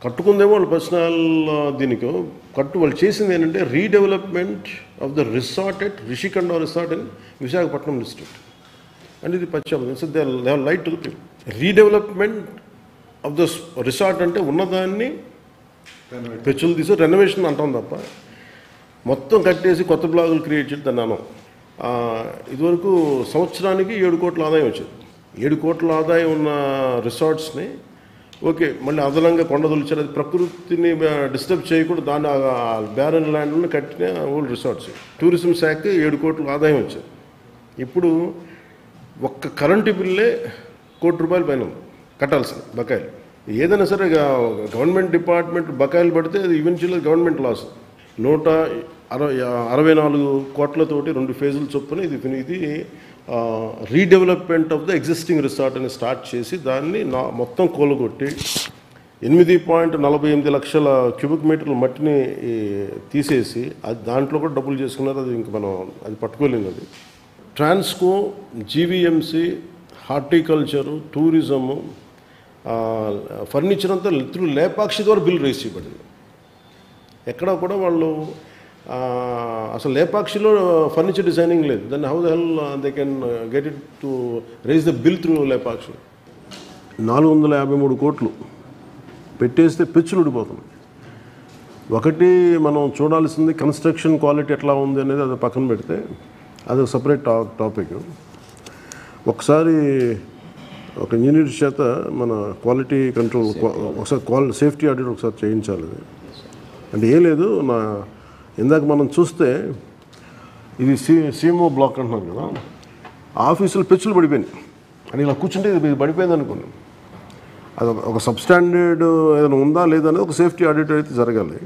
కట్టుకుందేమో వాళ్ళు పర్సనల్ దీనికి వాళ్ళు చేసింది ఏంటంటే redevelopment of the resort at Rishikonda resort in Visakhapatnam district. And ఇది పచ్చాబద్ధం. So they have lied to the people. Redevelopment of the resort అంటే ఉన్నదాన్ని పెచ్చులు తీసి రెనోవేషన్ అంటాం తప్ప మొత్తం కట్టేసి కొత్త బ్లాగులు క్రియేట్ చేసి దాన్ని అనం. ఇదివరకు సంవత్సరానికి 7 కోట్ల ఆదాయం వచ్చేది. 7 కోట్ల ఆదాయం ఉన్న రిసార్ట్స్ని ఓకే మళ్ళీ అదనంగా కొండ తొలిచారు. అది ప్రకృతిని డిస్టర్బ్ చేయకుండా దాన్ని బ్యారన్ ల్యాండ్లను కట్టిన ఓల్డ్ రిసార్ట్స్. టూరిజం శాఖ 7 కోట్ల ఆదాయం వచ్చేది. ఇప్పుడు ఒక్క కరెంటు బిల్లే ₹1 కోటి పైన కట్టాల్సింది బకాయిలు. ఏదైనా సరే గవర్నమెంట్ డిపార్ట్మెంట్ బకాయిలు పడితే అది ఈవెన్చువల్గా గవర్నమెంట్ లాస్. 164 కోట్లతోటి 2 ఫేజులు చొప్పున ఇది redevelopment of the existing resort అని స్టార్ట్ చేసి దాన్ని మొత్తం కూలగొట్టి 8.48 లక్షల క్యూబిక్ మీటర్ల మట్టిని తీసేసి అది దాంట్లో కూడా డబ్బులు చేసుకున్నారు. అది ఇంక మనం అది పట్టుకోలేము. అది Transco, GVMC, horticulture, tourism, furniture అంతా త్రూ లేపాక్షి ద్వారా బిల్ రేస్ చేయబడింది. ఎక్కడ కూడా వాళ్ళు అసలు లేపాక్షిలో ఫర్నిచర్ డిజైనింగ్ లేదు. Then how the hell they can get it to raise the bill through Lepakshi. 453 కోట్లు పెట్టేస్తే పెచ్చులు ఉడిపోతుంది. ఒకటి మనం చూడాల్సింది కన్స్ట్రక్షన్ క్వాలిటీ ఎట్లా ఉంది అనేది అది పక్కన పెడితే అది ఒక సపరేట్ టాపిక్. ఒకసారి ఒక ఇంజనీర్ చేత మన క్వాలిటీ కంట్రోల్ ఒకసారి సేఫ్టీ ఆడిట్ ఒకసారి చేయించాలి. అంటే ఏం లేదు, ఇందాక మనం చూస్తే ఇది సీఎంఓ బ్లాక్ అంటున్నాం కదా, ఆఫీసులో పెచ్చులు పడిపోయినాయి అని ఇలా కూర్చుంటే ఇది పడిపోయింది అనుకోండి. అది ఒక సబ్స్టాండర్డ్ ఏదైనా ఉందా లేదా అనేది ఒక సేఫ్టీ ఆడిట్ అయితే జరగాలి.